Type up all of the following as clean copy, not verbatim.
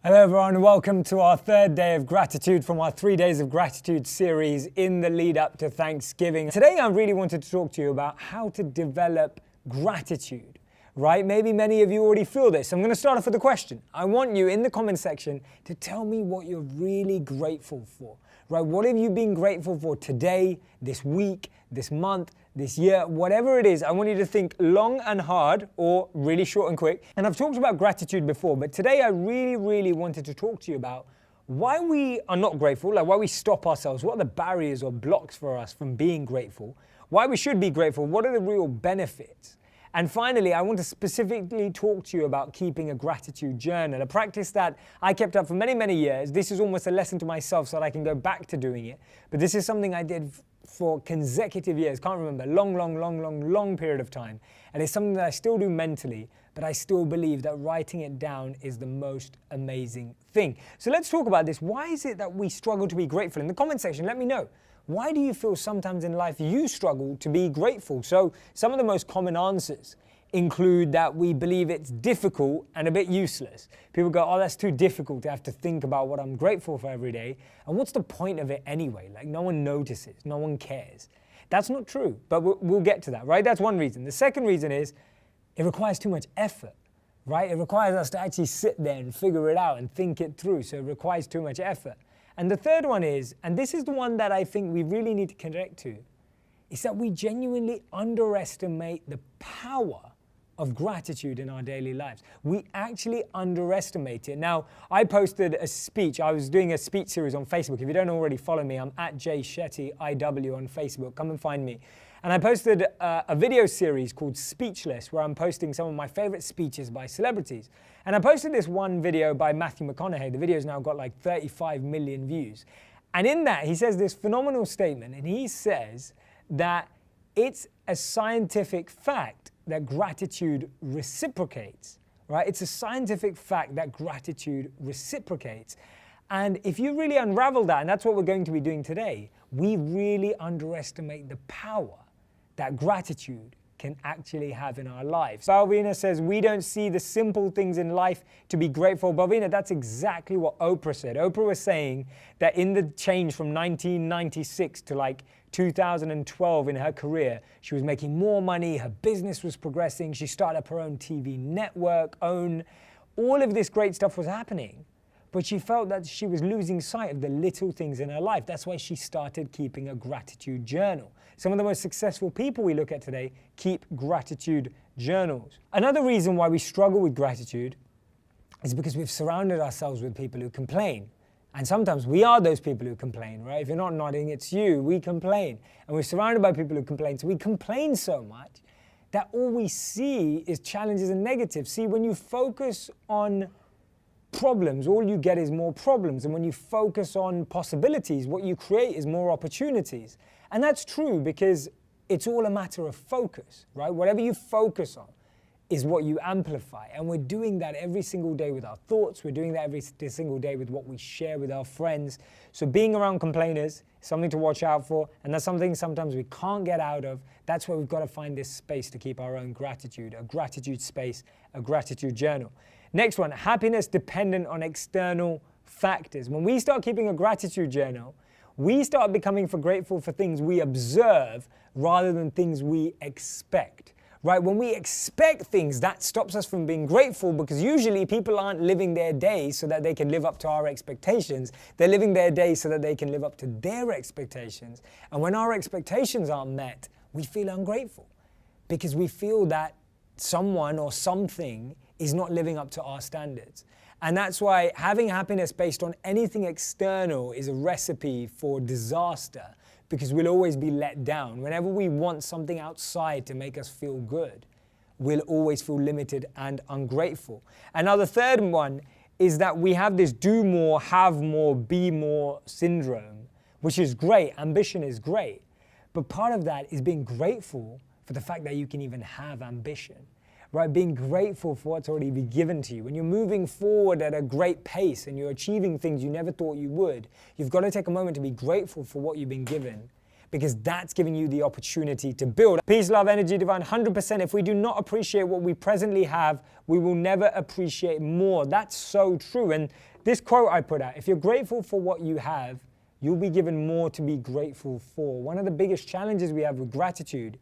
Hello everyone, welcome to our third day of gratitude from our 3 days of gratitude series in the lead up to Thanksgiving. Today I really wanted to talk to you about how to develop gratitude, right? Maybe many of you already feel this. I'm going to start off with a question. I want you in the comment section to tell me what you're really grateful for, right? What have you been grateful for today, this week, this month, this year, whatever it is? I want you to think long and hard or really short and quick. And I've talked about gratitude before, but today I really wanted to talk to you about why we are not grateful, like why we stop ourselves, what are the barriers or blocks for us from being grateful, why we should be grateful, what are the real benefits. And finally, I want to specifically talk to you about keeping a gratitude journal, a practice that I kept up for many years. This is almost a lesson to myself so that I can go back to doing it. But this is something I did for consecutive years, can't remember, long period of time. And it's something that I still do mentally, but I still believe that writing it down is the most amazing thing. So let's talk about this. Why is it that we struggle to be grateful? In the comment section, let me know. Why do you feel sometimes in life you struggle to be grateful? So some of the most common answers include that we believe it's difficult and a bit useless. People go, oh, that's too difficult to have to think about what I'm grateful for every day. And what's the point of it anyway? Like no one notices, no one cares. That's not true, but we'll get to that, right? That's one reason. The second reason is it requires too much effort, right? It requires us to actually sit there and figure it out and think it through. So it requires too much effort. And the third one is, and this is the one that I think we really need to connect to, is that we genuinely underestimate the power of gratitude in our daily lives. We actually underestimate it. Now, I posted a speech. I was doing a speech series on Facebook. If you don't already follow me, I'm at Shetty IW on Facebook. Come and find me. And I posted a video series called Speechless, where I'm posting some of my favorite speeches by celebrities. And I posted this one video by Matthew McConaughey. The video's now got like 35 million views. And in that, he says this phenomenal statement, and he says that it's a scientific fact that gratitude reciprocates, right? It's a scientific fact that gratitude reciprocates. And if you really unravel that, and that's what we're going to be doing today, we really underestimate the power that gratitude can actually have in our lives. Balvina says, we don't see the simple things in life to be grateful. Balvina, that's exactly what Oprah said. Oprah was saying that in the change from 1996 to like 2012 in her career, she was making more money, her business was progressing, she started up her own TV network, all of this great stuff was happening. But she felt that she was losing sight of the little things in her life. That's why she started keeping a gratitude journal. Some of the most successful people we look at today keep gratitude journals. Another reason why we struggle with gratitude is because we've surrounded ourselves with people who complain. And sometimes we are those people who complain, right? If you're not nodding, it's you. We complain. And we're surrounded by people who complain. So we complain so much that all we see is challenges and negatives. See, when you focus on problems, all you get is more problems. And when you focus on possibilities, what you create is more opportunities. And that's true because it's all a matter of focus, right? Whatever you focus on is what you amplify. And we're doing that every single day with our thoughts. We're doing that every single day with what we share with our friends. So being around complainers is something to watch out for. And that's something sometimes we can't get out of. That's where we've got to find this space to keep our own gratitude, a gratitude space, a gratitude journal. Next one, happiness dependent on external factors. When we start keeping a gratitude journal, we start becoming grateful for things we observe rather than things we expect, right? When we expect things, that stops us from being grateful because usually people aren't living their days so that they can live up to our expectations. They're living their days so that they can live up to their expectations. And when our expectations aren't met, we feel ungrateful because we feel that someone or something is not living up to our standards. And that's why having happiness based on anything external is a recipe for disaster because we'll always be let down. Whenever we want something outside to make us feel good, we'll always feel limited and ungrateful. And now the third one is that we have this do more, have more, be more syndrome, which is great. Ambition is great. But part of that is being grateful for the fact that you can even have ambition. Right, being grateful for what's already been given to you. When you're moving forward at a great pace and you're achieving things you never thought you would, you've got to take a moment to be grateful for what you've been given. because that's giving you the opportunity to build. Peace, love, energy, divine, 100%. If we do not appreciate what we presently have, we will never appreciate more. That's so true. And this quote I put out, if you're grateful for what you have, you'll be given more to be grateful for. One of the biggest challenges we have with gratitude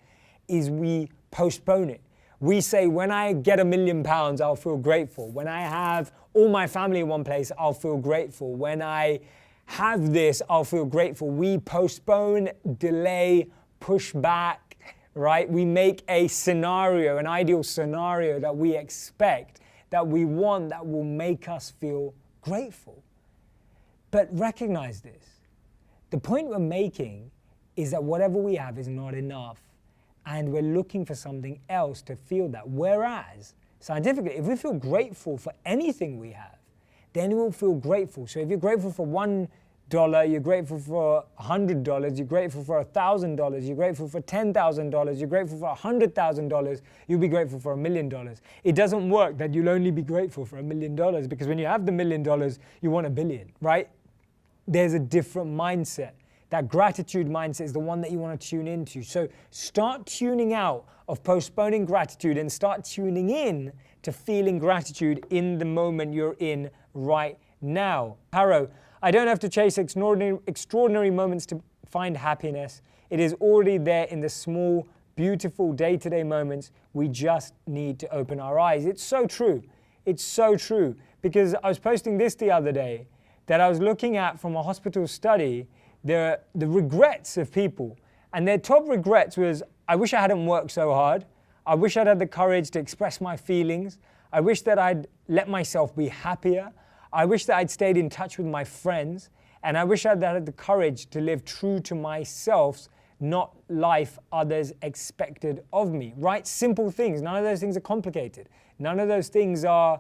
is we postpone it. We say, when I get £1 million, I'll feel grateful. When I have all my family in one place, I'll feel grateful. When I have this, I'll feel grateful. We postpone, delay, push back, right? We make a scenario, an ideal scenario that we expect, that we want, that will make us feel grateful. But recognize this. The point we're making is that whatever we have is not enough, and we're looking for something else to feel that. Whereas, scientifically, if we feel grateful for anything we have, then we'll feel grateful. So if you're grateful for $1, you're grateful for $100, you're grateful for $1,000, you're grateful for $10,000, you're grateful for $100,000, you'll be grateful for $1 million. It doesn't work that you'll only be grateful for $1 million, because when you have the $1 million, you want $1 billion, right? There's a different mindset. That gratitude mindset is the one that you want to tune into. So start tuning out of postponing gratitude and start tuning in to feeling gratitude in the moment you're in right now. Harrow, I don't have to chase extraordinary moments to find happiness. It is already there in the small, beautiful day-to-day moments. We just need to open our eyes. It's so true. It's so true. Because I was posting this the other day, that I was looking at from a hospital study, the regrets of people. And their top regrets was, I wish I hadn't worked so hard. I wish I'd had the courage to express my feelings. I wish that I'd let myself be happier. I wish that I'd stayed in touch with my friends. And I wish I'd had the courage to live true to myself, not life others expected of me, right? Simple things. None of those things are complicated. None of those things are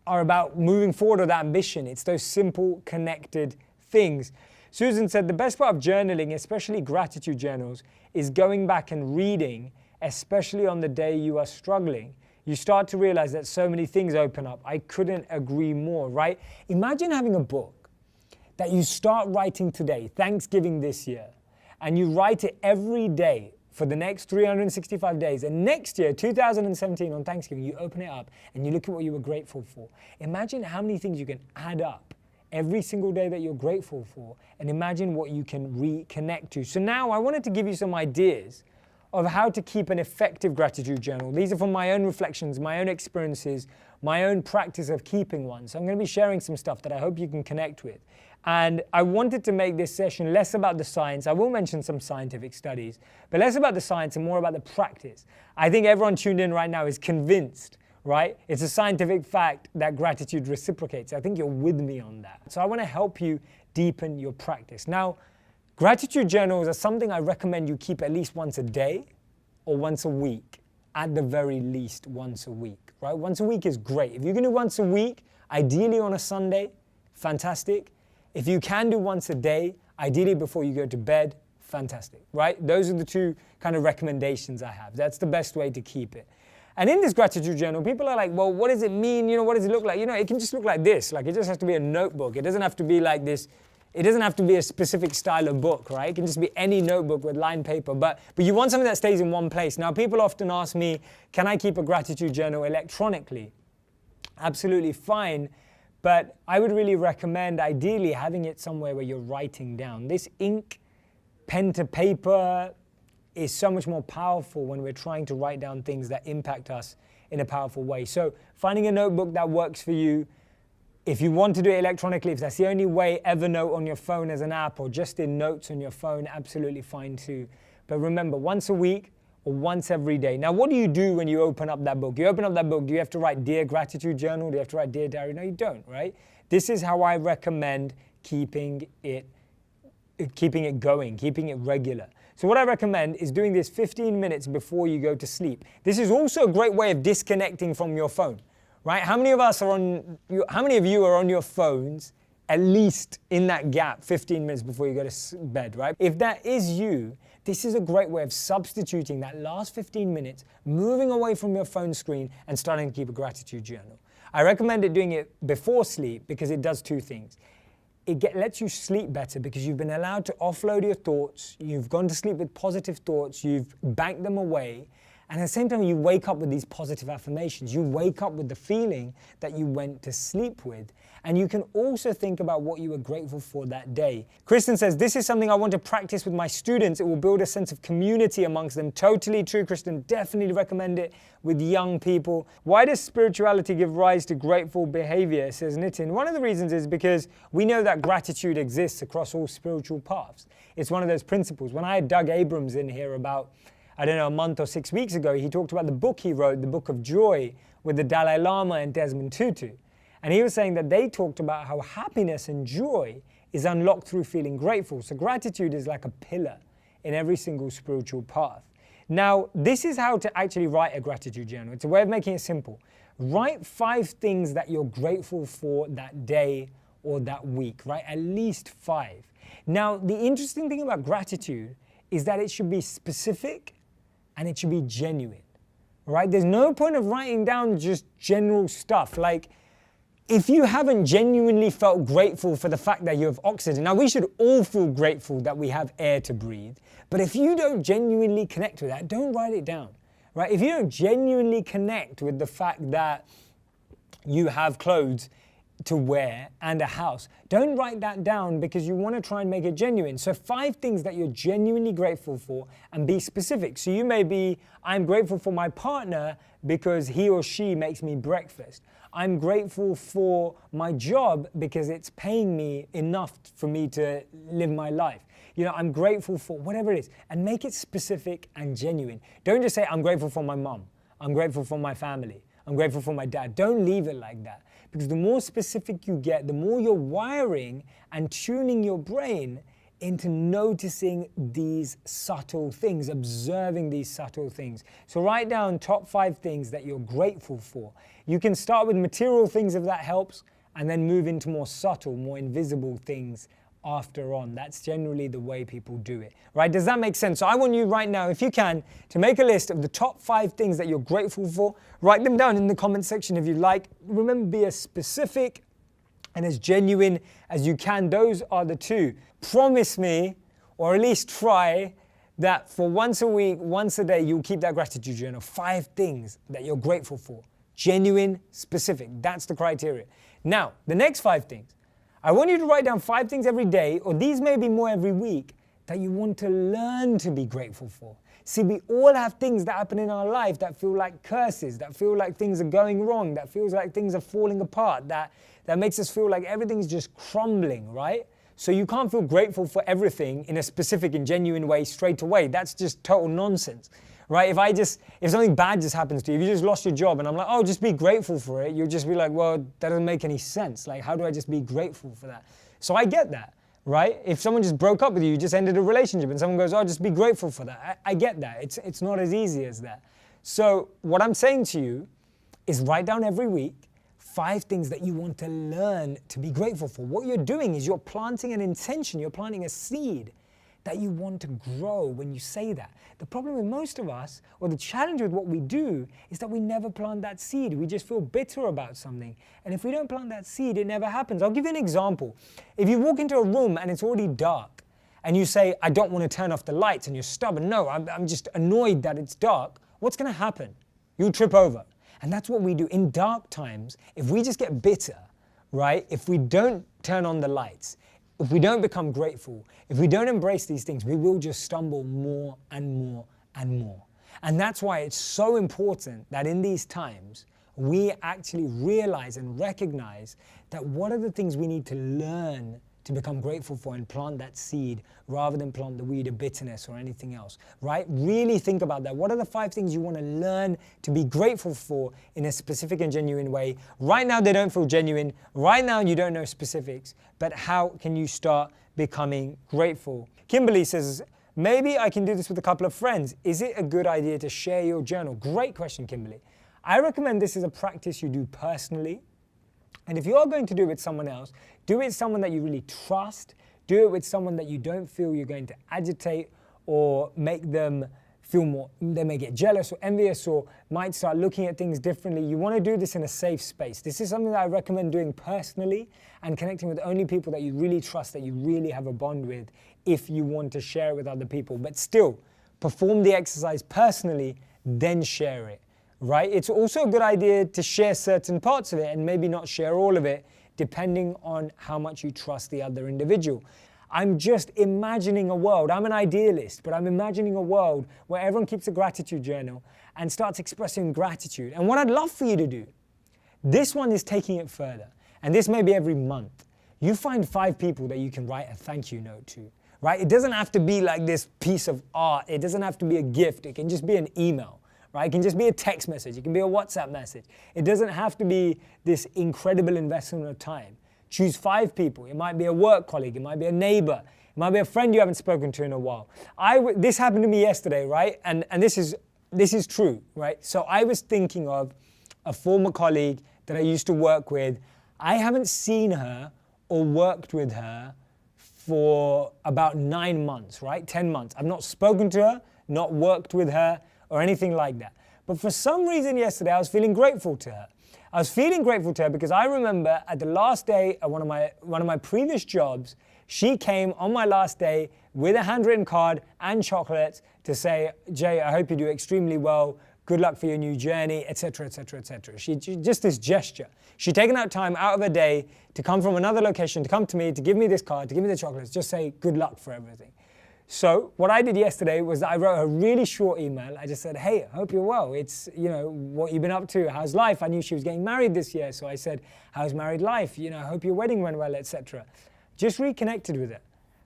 about moving forward with ambition. It's those simple, connected things. Susan said, the best part of journaling, especially gratitude journals, is going back and reading, especially on the day you are struggling. You start to realize that so many things open up. I couldn't agree more, right? Imagine having a book that you start writing today, Thanksgiving this year, and you write it every day for the next 365 days. And next year, 2017, on Thanksgiving, you open it up and you look at what you were grateful for. Imagine how many things you can add up every single day that you're grateful for, and imagine what you can reconnect to. So now I wanted to give you some ideas of how to keep an effective gratitude journal. These are from my own reflections, my own experiences, my own practice of keeping one. So I'm going to be sharing some stuff that I hope you can connect with. And I wanted to make this session less about the science. I will mention some scientific studies, but less about the science and more about the practice. I think everyone tuned in right now is convinced, right? It's a scientific fact that gratitude reciprocates. I think you're with me on that. So I want to help you deepen your practice. Now, gratitude journals are something I recommend you keep at least once a day or once a week, at the very least once a week, right? Once a week is great. If you can do once a week, ideally on a Sunday, fantastic. If you can do once a day, ideally before you go to bed, fantastic, right? Those are the two kind of recommendations I have. That's the best way to keep it. And in this gratitude journal, people are like, well, what does it mean? You know, what does it look like? You know, it can just look like this. Like, it just has to be a notebook. It doesn't have to be like this. It doesn't have to be a specific style of book, right? It can just be any notebook with lined paper. But you want something that stays in one place. Now, people often ask me, can I keep a gratitude journal electronically? Absolutely fine. But I would really recommend, ideally, having it somewhere where you're writing down. This ink, pen to paper, is so much more powerful when we're trying to write down things that impact us in a powerful way. So finding a notebook that works for you. If you want to do it electronically, if that's the only way, Evernote on your phone as an app or just in notes on your phone, absolutely fine too. But remember, once a week or once every day. Now, what do you do when you open up that book? You open up that book, do you have to write Dear Gratitude Journal? Do you have to write Dear Diary? No, you don't, right? This is how I recommend keeping it going, keeping it regular. So what I recommend is doing this 15 minutes before you go to sleep. This is also a great way of disconnecting from your phone, right? How many of you are on your phones at least in that gap 15 minutes before you go to bed, right? If that is you, this is a great way of substituting that last 15 minutes, moving away from your phone screen and starting to keep a gratitude journal. I recommend doing it before sleep because it does two things. lets you sleep better because you've been allowed to offload your thoughts, you've gone to sleep with positive thoughts, you've banked them away, and at the same time you wake up with these positive affirmations. You wake up with the feeling that you went to sleep with. And you can also think about what you were grateful for that day. Kristen says, this is something I want to practice with my students. It will build a sense of community amongst them. Totally true, Kristen. Definitely recommend it with young people. Why does spirituality give rise to grateful behavior, says Nitin? One of the reasons is because we know that gratitude exists across all spiritual paths. It's one of those principles. When I had Doug Abrams in here about, I don't know, a month or 6 weeks ago, he talked about the book he wrote, the Book of Joy, with the Dalai Lama and Desmond Tutu. And he was saying that they talked about how happiness and joy is unlocked through feeling grateful. So gratitude is like a pillar in every single spiritual path. Now, this is how to actually write a gratitude journal. It's a way of making it simple. Write 5 things that you're grateful for that day or that week, right? At least 5. Now, the interesting thing about gratitude is that it should be specific and it should be genuine, right? There's no point of writing down just general stuff. Like, if you haven't genuinely felt grateful for the fact that you have oxygen, now we should all feel grateful that we have air to breathe, but if you don't genuinely connect with that, don't write it down, right? If you don't genuinely connect with the fact that you have clothes to wear and a house, don't write that down because you want to try and make it genuine. So 5 things that you're genuinely grateful for and be specific. So you may be, I'm grateful for my partner because he or she makes me breakfast. I'm grateful for my job because it's paying me enough for me to live my life. You know, I'm grateful for whatever it is, and make it specific and genuine. Don't just say, I'm grateful for my mom. I'm grateful for my family. I'm grateful for my dad. Don't leave it like that. Because the more specific you get, the more you're wiring and tuning your brain into noticing these subtle things, observing these subtle things. So write down top 5 things that you're grateful for. You can start with material things if that helps, and then move into more subtle, more invisible things after on. That's generally the way people do it, right? Does that make sense? So I want you right now, if you can, to make a list of the top 5 things that you're grateful for. Write them down in the comment section if you like. Remember, be as specific and as genuine as you can. Those are the 2. Promise me, or at least try, that for once a week, once a day, you'll keep that gratitude journal. 5 things that you're grateful for. Genuine, specific. That's the criteria. Now, the next 5 things. I want you to write down 5 things every day, or these may be more every week, that you want to learn to be grateful for. See, we all have things that happen in our life that feel like curses, that feel like things are going wrong, that feels like things are falling apart, that makes us feel like everything's just crumbling, right? So you can't feel grateful for everything in a specific and genuine way straight away. That's just total nonsense, right? If something bad just happens to you, if you just lost your job and I'm like, oh, just be grateful for it, you'll just be like, well, that doesn't make any sense. Like, how do I just be grateful for that? So I get that, right? If someone just broke up with you, just ended a relationship, and someone goes, oh, just be grateful for that. I get that. It's not as easy as that. So what I'm saying to you is write down every week 5 things that you want to learn to be grateful for. What you're doing is you're planting an intention, you're planting a seed that you want to grow when you say that. The problem with most of us, or the challenge with what we do, is that we never plant that seed. We just feel bitter about something. And if we don't plant that seed, it never happens. I'll give you an example. If you walk into a room and it's already dark, and you say, I don't want to turn off the lights, and you're stubborn, no, I'm just annoyed that it's dark, what's going to happen? You'll trip over. And that's what we do. In dark times, if we just get bitter, right? If we don't turn on the lights, if we don't become grateful, if we don't embrace these things, we will just stumble more and more and more. And that's why it's so important that in these times, we actually realize and recognize that what are the things we need to learn to become grateful for and plant that seed rather than plant the weed of bitterness or anything else, right? Really think about that. What are the 5 things you want to learn to be grateful for in a specific and genuine way? Right now, they don't feel genuine. Right now, you don't know specifics, but how can you start becoming grateful? Kimberly says, maybe I can do this with a couple of friends. Is it a good idea to share your journal? Great question, Kimberly. I recommend this as a practice you do personally. And if you are going to do it with someone else, do it with someone that you really trust. Do it with someone that you don't feel you're going to agitate or make them feel more, they may get jealous or envious or might start looking at things differently. You want to do this in a safe space. This is something that I recommend doing personally and connecting with only people that you really trust, that you really have a bond with, if you want to share it with other people. But still, perform the exercise personally, then share it, right? It's also a good idea to share certain parts of it and maybe not share all of it, depending on how much you trust the other individual. I'm just imagining a world, I'm an idealist, but I'm imagining a world where everyone keeps a gratitude journal and starts expressing gratitude. And what I'd love for you to do, this one is taking it further, and this may be every month. You find 5 people that you can write a thank you note to, right? It doesn't have to be like this piece of art. It doesn't have to be a gift. It can just be an email, right? It can just be a text message. It can be a WhatsApp message. It doesn't have to be this incredible investment of time. Choose 5 people. It might be a work colleague. It might be a neighbor. It might be a friend you haven't spoken to in a while. This happened to me yesterday, right? And this is true, right? So I was thinking of a former colleague that I used to work with. I haven't seen her or worked with her for about 9 months, right? 10 months. I've not spoken to her, not worked with her, or anything like that. But for some reason yesterday, I was feeling grateful to her. I was feeling grateful to her because I remember at the last day at one of my previous jobs, she came on my last day with a handwritten card and chocolates to say, Jay, I hope you do extremely well. Good luck for your new journey, etc., etc., etc. Just this gesture. She'd taken out time out of her day to come from another location, to come to me, to give me this card, to give me the chocolates, just say good luck for everything. So what I did yesterday was that I wrote a really short email. I just said, hey, I hope you're well. It's, what you've been up to, how's life? I knew she was getting married this year, so I said, how's married life? I hope your wedding went well, etc. Just reconnected with her.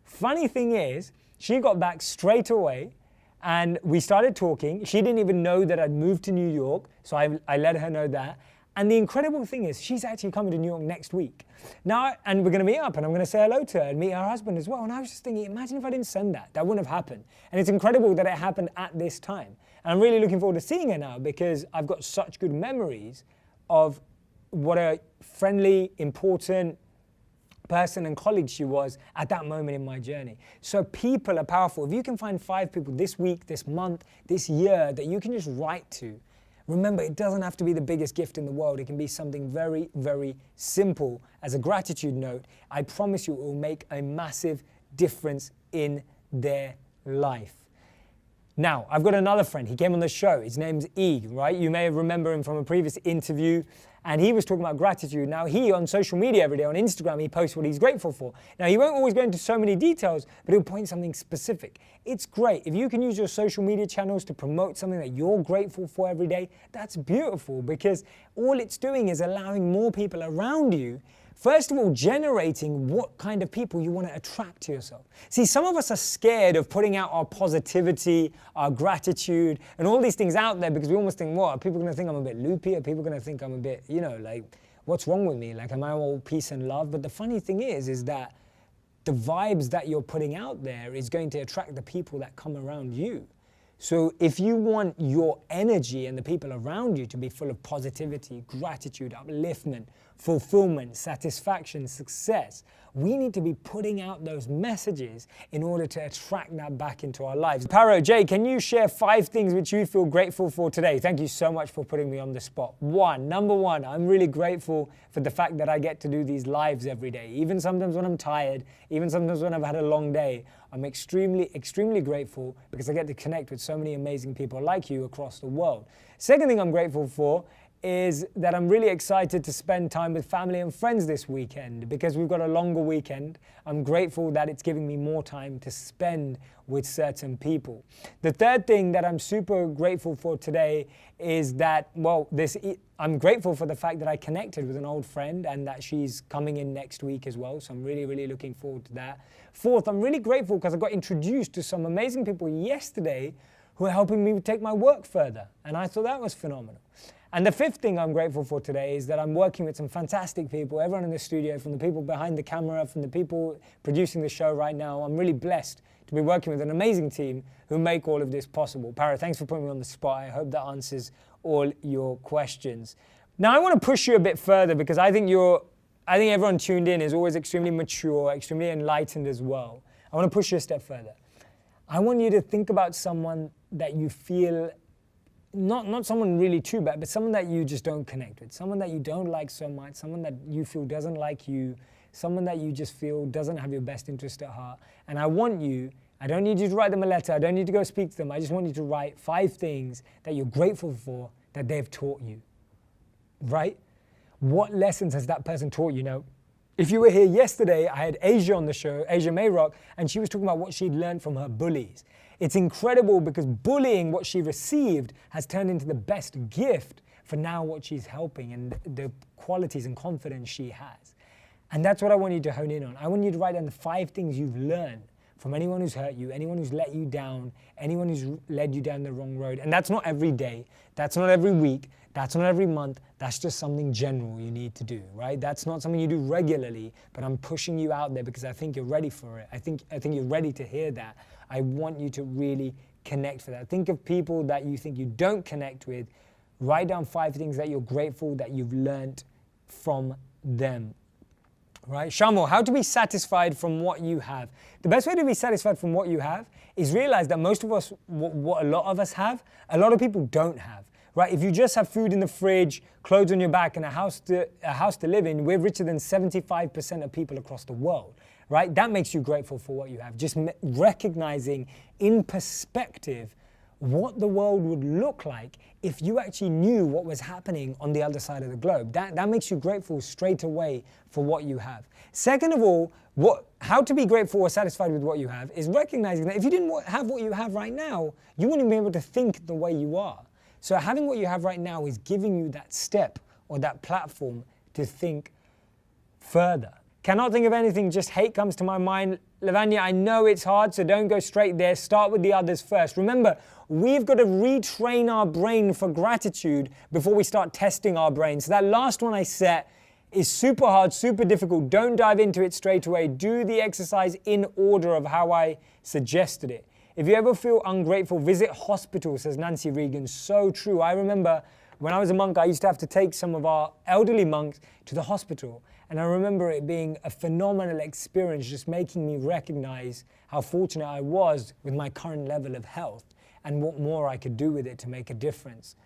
Funny thing is, she got back straight away and we started talking. She didn't even know that I'd moved to New York, so I let her know that. And the incredible thing is, she's actually coming to New York next week. Now, and we're going to meet up, and I'm going to say hello to her and meet her husband as well. And I was just thinking, imagine if I didn't send that. That wouldn't have happened. And it's incredible that it happened at this time. And I'm really looking forward to seeing her now because I've got such good memories of what a friendly, important person and colleague she was at that moment in my journey. So people are powerful. If you can find 5 people this week, this month, this year that you can just write to, remember, it doesn't have to be the biggest gift in the world. It can be something very, very simple as a gratitude note. I promise you it will make a massive difference in their life. Now, I've got another friend. He came on the show. His name's E, right? You may remember him from a previous interview. And he was talking about gratitude. Now, he, on social media every day, on Instagram, he posts what he's grateful for. Now, he won't always go into so many details, but he'll point something specific. It's great. If you can use your social media channels to promote something that you're grateful for every day, that's beautiful because all it's doing is allowing more people around you, first of all, generating what kind of people you want to attract to yourself. See, some of us are scared of putting out our positivity, our gratitude, and all these things out there because we almost think, what, are people going to think I'm a bit loopy? Are people going to think I'm a bit, what's wrong with me? Like, am I all peace and love? But the funny thing is that the vibes that you're putting out there is going to attract the people that come around you. So if you want your energy and the people around you to be full of positivity, gratitude, upliftment, fulfillment, satisfaction, success, we need to be putting out those messages in order to attract that back into our lives. Paro, Jay, can you share 5 things which you feel grateful for today? Thank you so much for putting me on the spot. Number one, I'm really grateful for the fact that I get to do these lives every day. Even sometimes when I'm tired, even sometimes when I've had a long day, I'm extremely, extremely grateful because I get to connect with so many amazing people like you across the world. Second thing I'm grateful for is that I'm really excited to spend time with family and friends this weekend because we've got a longer weekend. I'm grateful that it's giving me more time to spend with certain people. The third thing that I'm super grateful for today is that, I'm grateful for the fact that I connected with an old friend and that she's coming in next week as well. So I'm really, really looking forward to that. Fourth, I'm really grateful because I got introduced to some amazing people yesterday who are helping me take my work further. And I thought that was phenomenal. And the fifth thing I'm grateful for today is that I'm working with some fantastic people, everyone in the studio, from the people behind the camera, from the people producing the show right now. I'm really blessed to be working with an amazing team who make all of this possible. Para, thanks for putting me on the spot. I hope that answers all your questions. Now, I want to push you a bit further because I think everyone tuned in is always extremely mature, extremely enlightened as well. I want to push you a step further. I want you to think about someone that you feel, not someone really too bad, but someone that you just don't connect with, someone that you don't like so much, someone that you feel doesn't like you, someone that you just feel doesn't have your best interest at heart. And I don't need you to write them a letter, I don't need to go speak to them, I just want you to write 5 things that you're grateful for that they've taught you, right? What lessons has that person taught you? Now, if you were here yesterday, I had Asia on the show, Asia Mayrock, and she was talking about what she'd learned from her bullies. It's incredible because bullying, what she received, has turned into the best gift for now what she's helping and the qualities and confidence she has. And that's what I want you to hone in on. I want you to write down the 5 things you've learned from anyone who's hurt you, anyone who's let you down, anyone who's led you down the wrong road. And that's not every day, that's not every week, that's not every month, that's just something general you need to do, right? That's not something you do regularly, but I'm pushing you out there because I think you're ready for it. I think you're ready to hear that. I want you to really connect for that. Think of people that you think you don't connect with. Write down 5 things that you're grateful that you've learned from them. Right? Shamo, how to be satisfied from what you have. The best way to be satisfied from what you have is realize that most of us, what a lot of us have, a lot of people don't have. Right? If you just have food in the fridge, clothes on your back, and a house to live in, we're richer than 75% of people across the world. Right? That makes you grateful for what you have. Just recognizing in perspective what the world would look like if you actually knew what was happening on the other side of the globe. That makes you grateful straight away for what you have. Second of all, how to be grateful or satisfied with what you have is recognizing that if you didn't have what you have right now, you wouldn't be able to think the way you are. So having what you have right now is giving you that step or that platform to think further. Cannot think of anything, just hate comes to my mind. Lavanya, I know it's hard, so don't go straight there. Start with the others first. Remember, we've got to retrain our brain for gratitude before we start testing our brain. So that last one I set is super hard, super difficult. Don't dive into it straight away. Do the exercise in order of how I suggested it. If you ever feel ungrateful, visit hospital, says Nancy Regan. So true. I remember when I was a monk, I used to have to take some of our elderly monks to the hospital. And I remember it being a phenomenal experience, just making me recognize how fortunate I was with my current level of health and what more I could do with it to make a difference.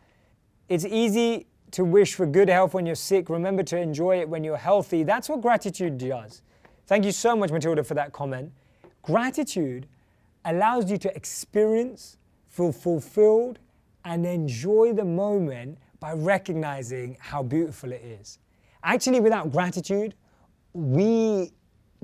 It's easy to wish for good health when you're sick. Remember to enjoy it when you're healthy. That's what gratitude does. Thank you so much, Matilda, for that comment. Gratitude allows you to experience, feel fulfilled, and enjoy the moment by recognizing how beautiful it is. Actually, without gratitude, we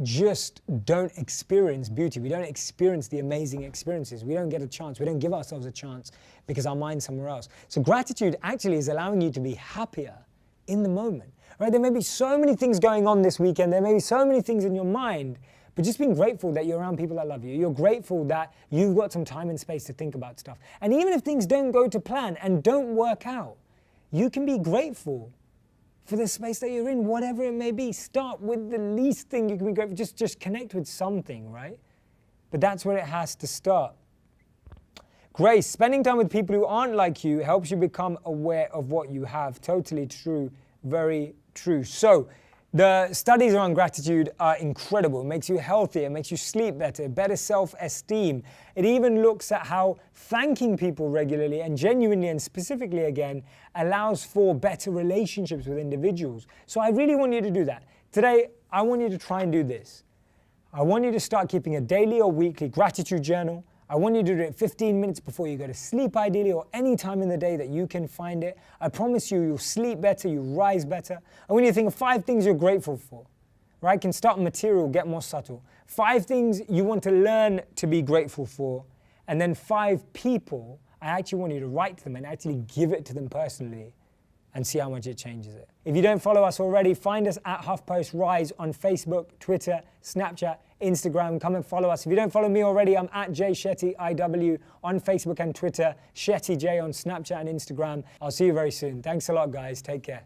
just don't experience beauty. We don't experience the amazing experiences. We don't get a chance. We don't give ourselves a chance because our mind's somewhere else. So gratitude actually is allowing you to be happier in the moment. Right? There may be so many things going on this weekend. There may be so many things in your mind, but just being grateful that you're around people that love you. You're grateful that you've got some time and space to think about stuff. And even if things don't go to plan and don't work out, you can be grateful for the space that you're in, whatever it may be. Start with the least thing you can be grateful for. Just connect with something, right? But that's where it has to start. Grace, spending time with people who aren't like you helps you become aware of what you have. Totally true, very true. So the studies around gratitude are incredible. It makes you healthier, it makes you sleep better, better self-esteem. It even looks at how thanking people regularly and genuinely and specifically again allows for better relationships with individuals. So I really want you to do that. Today, I want you to try and do this. I want you to start keeping a daily or weekly gratitude journal. I want you to do it 15 minutes before you go to sleep ideally, or any time in the day that you can find it. I promise you, you'll sleep better, you'll rise better. I want you to think of 5 things you're grateful for. Right? Can start material, get more subtle. 5 things you want to learn to be grateful for, and then 5 people I actually want you to write to them and actually give it to them personally and see how much it changes it. If you don't follow us already, find us at HuffPost Rise on Facebook, Twitter, Snapchat, Instagram. Come and follow us. If you don't follow me already, I'm at Shetty IW on Facebook and Twitter, Shetty J on Snapchat and Instagram. I'll see you very soon. Thanks a lot, guys. Take care.